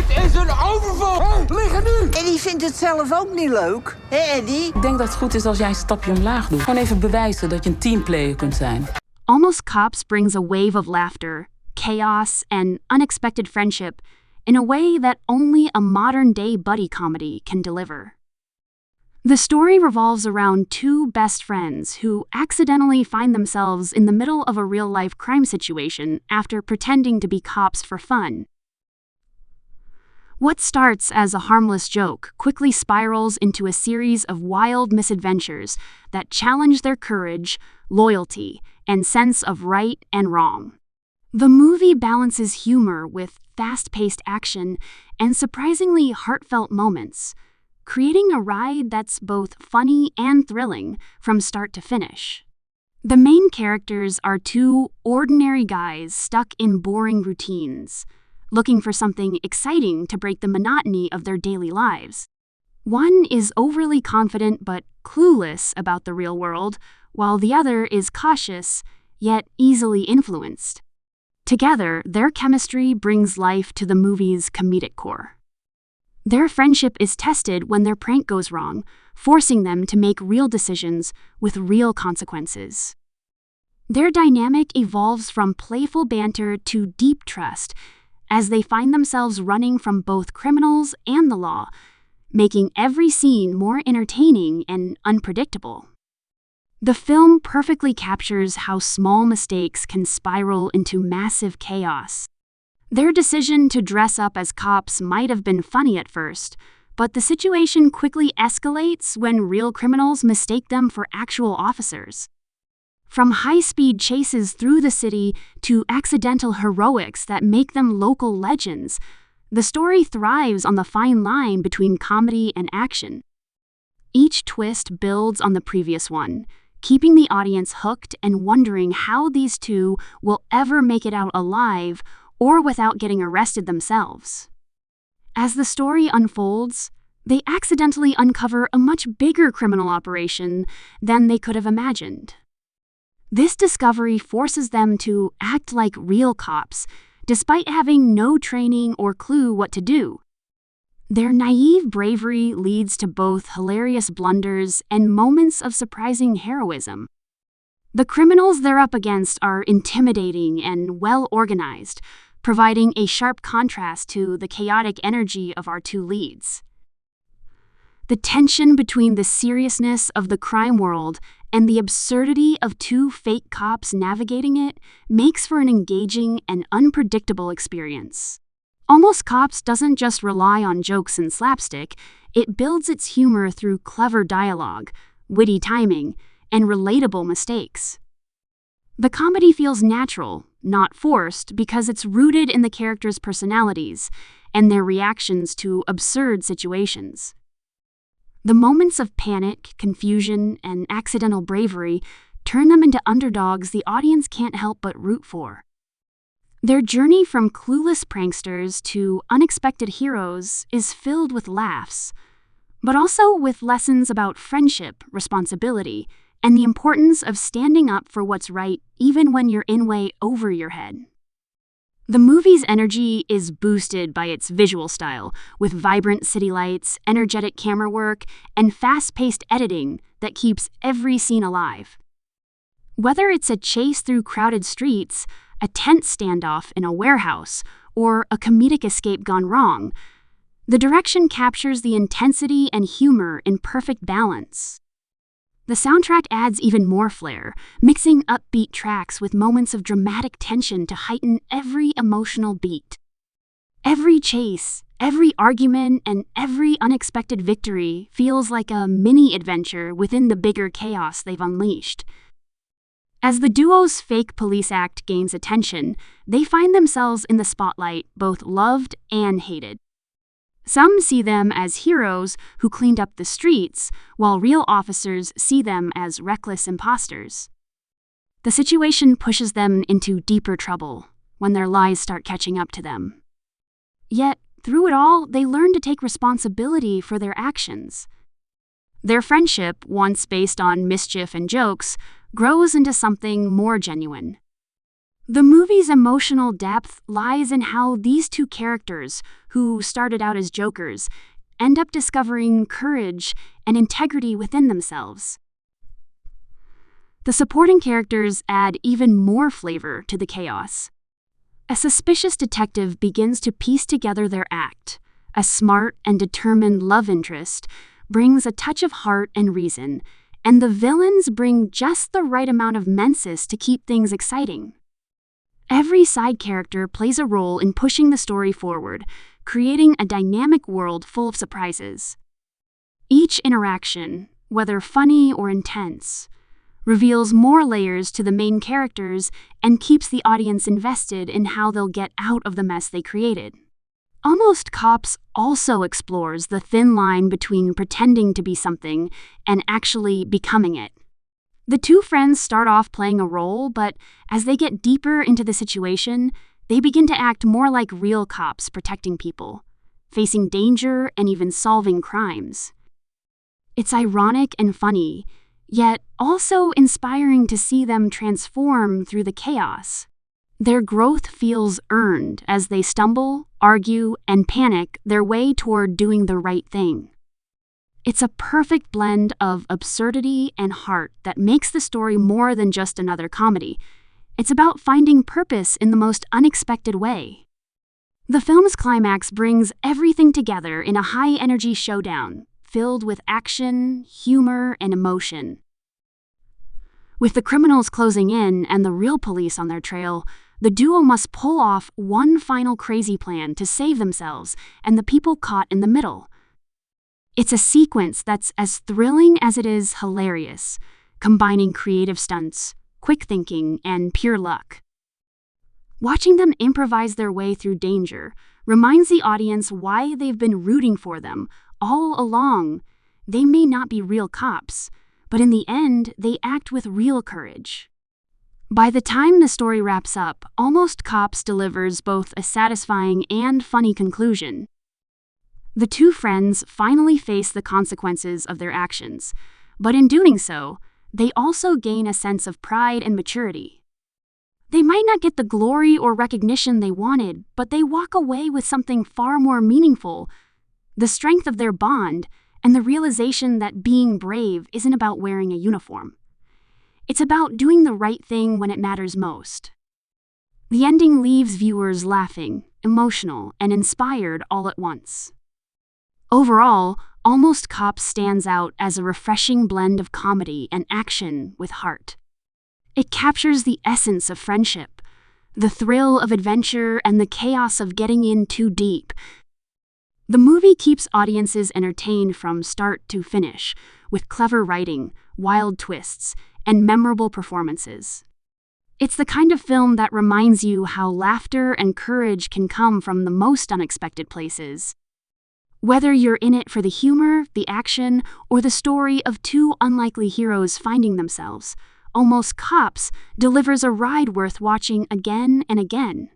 Dit is een overval! Hey, liggen nu! Eddie vindt het zelf ook niet leuk. Hé, Eddie? Ik denk dat het goed is als jij een stapje omlaag doet. Gewoon even bewijzen dat je een teamplayer kunt zijn. Almost Cops brings a wave of laughter, chaos, and unexpected friendship in a way that only a modern-day buddy comedy can deliver. The story revolves around two best friends who accidentally find themselves in the middle of a real-life crime situation after pretending to be cops for fun. What starts as a harmless joke quickly spirals into a series of wild misadventures that challenge their courage, loyalty, and sense of right and wrong. The movie balances humor with fast-paced action and surprisingly heartfelt moments, creating a ride that's both funny and thrilling from start to finish. The main characters are two ordinary guys stuck in boring routines, looking for something exciting to break the monotony of their daily lives. One is overly confident but clueless about the real world, while the other is cautious, yet easily influenced. Together, their chemistry brings life to the movie's comedic core. Their friendship is tested when their prank goes wrong, forcing them to make real decisions with real consequences. Their dynamic evolves from playful banter to deep trust as they find themselves running from both criminals and the law, making every scene more entertaining and unpredictable. The film perfectly captures how small mistakes can spiral into massive chaos. Their decision to dress up as cops might have been funny at first, but the situation quickly escalates when real criminals mistake them for actual officers. From high-speed chases through the city to accidental heroics that make them local legends, the story thrives on the fine line between comedy and action. Each twist builds on the previous one, keeping the audience hooked and wondering how these two will ever make it out alive or without getting arrested themselves. As the story unfolds, they accidentally uncover a much bigger criminal operation than they could have imagined. This discovery forces them to act like real cops, despite having no training or clue what to do. Their naive bravery leads to both hilarious blunders and moments of surprising heroism. The criminals they're up against are intimidating and well-organized, providing a sharp contrast to the chaotic energy of our two leads. The tension between the seriousness of the crime world and the absurdity of two fake cops navigating it makes for an engaging and unpredictable experience. Almost Cops doesn't just rely on jokes and slapstick, it builds its humor through clever dialogue, witty timing, and relatable mistakes. The comedy feels natural, not forced, because it's rooted in the characters' personalities and their reactions to absurd situations. The moments of panic, confusion, and accidental bravery turn them into underdogs the audience can't help but root for. Their journey from clueless pranksters to unexpected heroes is filled with laughs, but also with lessons about friendship, responsibility, and the importance of standing up for what's right even when you're in way over your head. The movie's energy is boosted by its visual style, with vibrant city lights, energetic camera work, and fast-paced editing that keeps every scene alive. Whether it's a chase through crowded streets, a tense standoff in a warehouse, or a comedic escape gone wrong, the direction captures the intensity and humor in perfect balance. The soundtrack adds even more flair, mixing upbeat tracks with moments of dramatic tension to heighten every emotional beat. Every chase, every argument, and every unexpected victory feels like a mini-adventure within the bigger chaos they've unleashed. As the duo's fake police act gains attention, they find themselves in the spotlight, both loved and hated. Some see them as heroes who cleaned up the streets, while real officers see them as reckless imposters. The situation pushes them into deeper trouble when their lies start catching up to them. Yet, through it all, they learn to take responsibility for their actions. Their friendship, once based on mischief and jokes, grows into something more genuine. The movie's emotional depth lies in how these two characters, who started out as jokers, end up discovering courage and integrity within themselves. The supporting characters add even more flavor to the chaos. A suspicious detective begins to piece together their act. A smart and determined love interest brings a touch of heart and reason, and the villains bring just the right amount of mensis to keep things exciting. Every side character plays a role in pushing the story forward, creating a dynamic world full of surprises. Each interaction, whether funny or intense, reveals more layers to the main characters and keeps the audience invested in how they'll get out of the mess they created. Almost Cops also explores the thin line between pretending to be something and actually becoming it. The two friends start off playing a role, but as they get deeper into the situation, they begin to act more like real cops protecting people, facing danger and even solving crimes. It's ironic and funny, yet also inspiring to see them transform through the chaos. Their growth feels earned as they stumble, argue, and panic their way toward doing the right thing. It's a perfect blend of absurdity and heart that makes the story more than just another comedy. It's about finding purpose in the most unexpected way. The film's climax brings everything together in a high-energy showdown, filled with action, humor, and emotion. With the criminals closing in and the real police on their trail, the duo must pull off one final crazy plan to save themselves and the people caught in the middle. It's a sequence that's as thrilling as it is hilarious, combining creative stunts, quick thinking, and pure luck. Watching them improvise their way through danger reminds the audience why they've been rooting for them all along. They may not be real cops, but in the end, they act with real courage. By the time the story wraps up, Almost Cops delivers both a satisfying and funny conclusion. The two friends finally face the consequences of their actions, but in doing so, they also gain a sense of pride and maturity. They might not get the glory or recognition they wanted, but they walk away with something far more meaningful: the strength of their bond and the realization that being brave isn't about wearing a uniform. It's about doing the right thing when it matters most. The ending leaves viewers laughing, emotional, and inspired all at once. Overall, Almost Cops stands out as a refreshing blend of comedy and action with heart. It captures the essence of friendship, the thrill of adventure, and the chaos of getting in too deep. The movie keeps audiences entertained from start to finish, with clever writing, wild twists, and memorable performances. It's the kind of film that reminds you how laughter and courage can come from the most unexpected places. Whether you're in it for the humor, the action, or the story of two unlikely heroes finding themselves, Almost Cops delivers a ride worth watching again and again.